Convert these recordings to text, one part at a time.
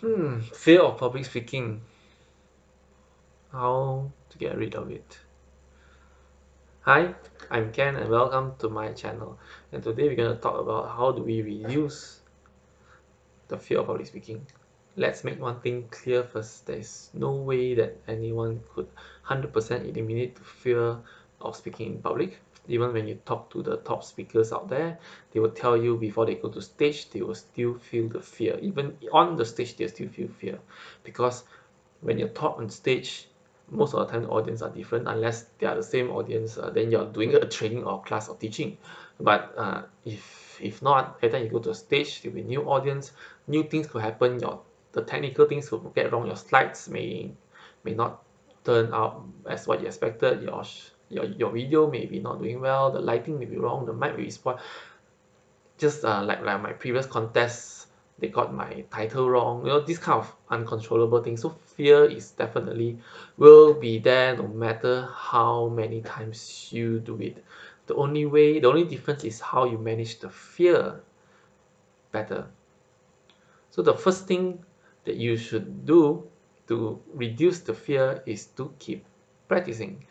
Fear of public speaking. How to get rid of it? Hi, I'm Ken and welcome to my channel. And today we're going to talk about how do we reduce the fear of public speaking. Let's make one thing clear first. There is no way that anyone could 100% eliminate the fear of speaking in public. Even when you talk to the top speakers out there, they will tell you before they go to stage, they will still feel the fear. Even on the stage, they still feel fear. Because when you talk on stage, most of the time the audience are different unless they are the same audience, then you're doing a training or class or teaching. But if not, every time you go to a stage, there will be new audience, new things could happen, the technical things could get wrong, your slides may not turn out as what you expected, your video may be not doing well, the lighting may be wrong, the mic may be spoiled. Just like my previous contests, they got my title wrong, this kind of uncontrollable things. So fear is definitely will be there no matter how many times you do it. The only difference is how you manage the fear better. So the first thing that you should do to reduce the fear is to keep practicing.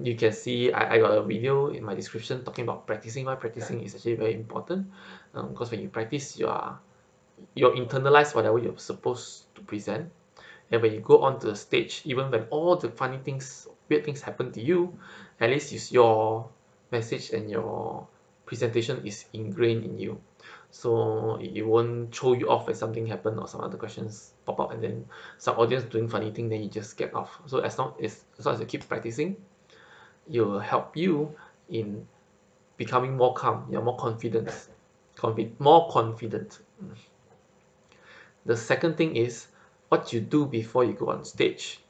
You can see I got a video in my description talking about practicing. Why practicing is actually very important, because when you practice, you internalize whatever you're supposed to present, and when you go onto the stage, even when all the funny things, weird things happen to you, at least your message and your presentation is ingrained in you, so it won't throw you off when something happen or some other questions pop up and then some audience doing funny thing, then you just get off. So as long as you keep practicing, it will help you in becoming more calm. You're more confident, more confident. The second thing is what you do before you go on stage.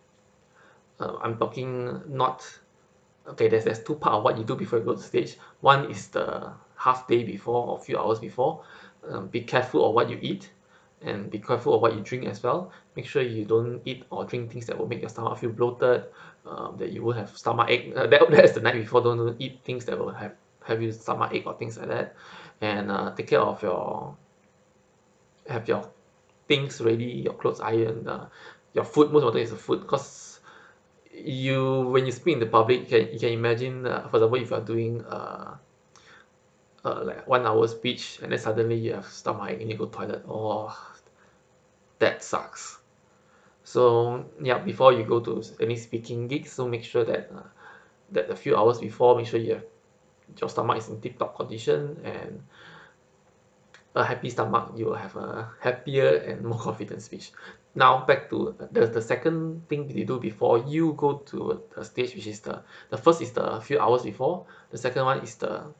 I'm talking not okay. There's two part of what you do before you go to stage. One is the half day before or few hours before. Be careful of what you eat, and be careful of what you drink as well. Make sure you don't eat or drink things that will make your stomach feel bloated. That you will have stomach ache. That's the night before. Don't eat things that will have you stomach ache or things like that. And take care of your things ready, your clothes ironed, your food. Most important is the food, because when you speak in the public, you can imagine, for example, if you are doing like 1 hour speech and then suddenly you have stomach and you go toilet. Oh, that sucks. So yeah, before you go to any speaking gigs, so make sure that a few hours before, make sure your stomach is in tip-top condition, and a happy stomach, you will have a happier and more confident speech. Now back to the second thing that you do before you go to the stage, which is the first is the few hours before, the second one is the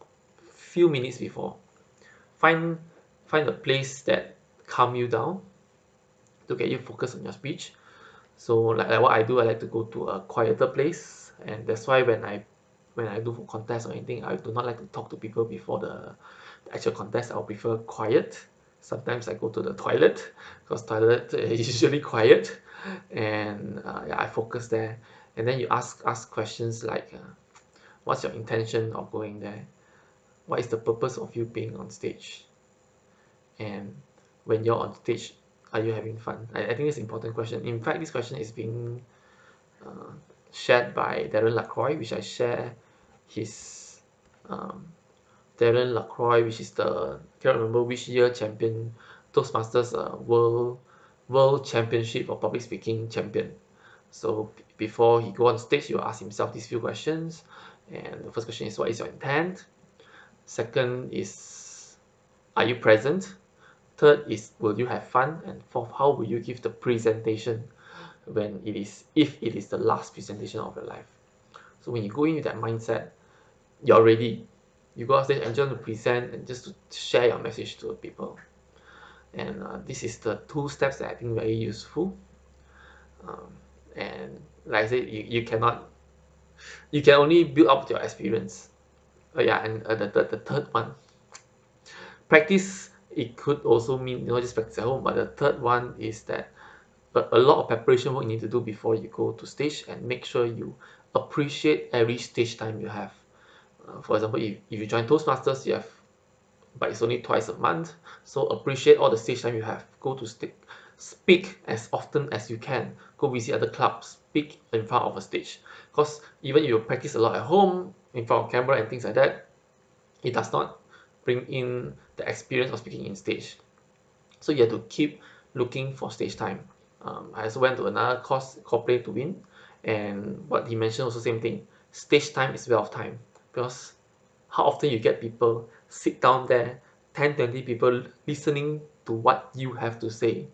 few minutes before. Find find a place that calm you down to get you focused on your speech. So like what I do, I like to go to a quieter place, and that's why when I do for contest or anything, I do not like to talk to people before the actual contest. I'll prefer quiet. Sometimes I go to the toilet because toilet is usually quiet, and yeah, I focus there. And then you ask questions like, what's your intention of going there? What is the purpose of you being on stage? And when you're on stage, are you having fun? I think it's an important question. In fact, this question is being uh, shared by Darren Lacroix, which I share his um, Darren Lacroix, which is the cannot remember which year champion, Toastmasters world championship for public speaking champion. So before he go on stage, he will ask himself these few questions, and the first question is, what is your intent? Second is, are you present? Third is, will you have fun? And fourth, how will you give the presentation if it is the last presentation of your life? So when you go in with that mindset, you're ready. You go out there and just to present and just to share your message to the people. And this is the two steps that I think very useful. Um, and like I said, you can only build up your experience. Yeah, and the third one, practice. It could also mean not just practice at home, but the third one is that a lot of preparation work you need to do before you go to stage, and make sure you appreciate every stage time you have. For example, if you join Toastmasters, you have but it's only twice a month. So appreciate all the stage time you have. Go to speak as often as you can. Go visit other clubs, speak in front of a stage. Because even if you practice a lot at home in front of camera and things like that, it does not bring in the experience of speaking in stage. So you have to keep looking for stage time. I also went to another course called Play to Win, and what he mentioned also same thing. Stage time is wealth time, because how often you get people sit down there, 10, 20 people listening to what you have to say.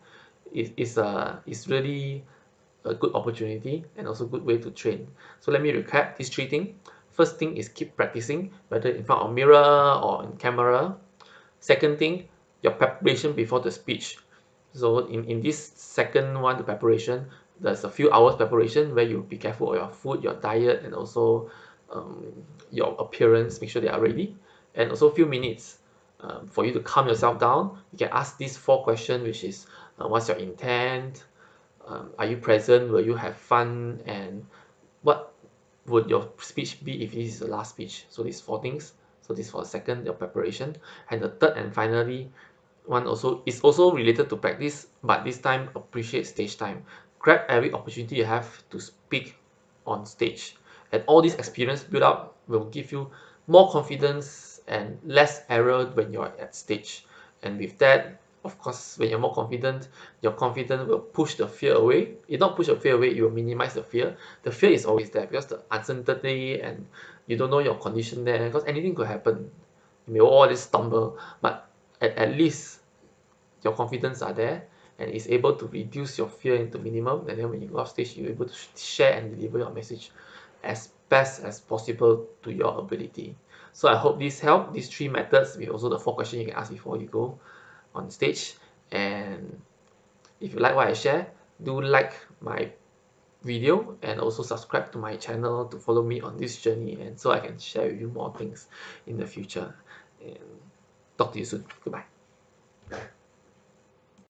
Is really a good opportunity and also good way to train. So let me recap these three things. First thing is keep practicing, whether in front of mirror or in camera. Second thing, your preparation before the speech. So in this second one, the preparation, there's a few hours preparation where you be careful of your food, your diet, and also um, your appearance, make sure they are ready. And also a few minutes for you to calm yourself down. You can ask these 4 questions, which is what's your intent? Are you present? Will you have fun? And what would your speech be if this is the last speech? So these 4 things. So this for the second, your preparation. And the third and finally one also is also related to practice, but this time appreciate stage time. Grab every opportunity you have to speak on stage. And all this experience built up will give you more confidence and less error when you're at stage. And with that, of course, when you're more confident, your confidence will push the fear away. It not push the fear away, it will minimize the fear. The fear is always there because the uncertainty and you don't know your condition there, because anything could happen. You may always stumble, but at least your confidence are there and is able to reduce your fear into minimum, and then when you go off stage you're able to share and deliver your message as best as possible to your ability. So I hope this helped, these 3 methods with also the 4 questions you can ask before you go on stage. And if you like what I share, do like my video and also subscribe to my channel to follow me on this journey, and so I can share with you more things in the future. And talk to you soon. Goodbye.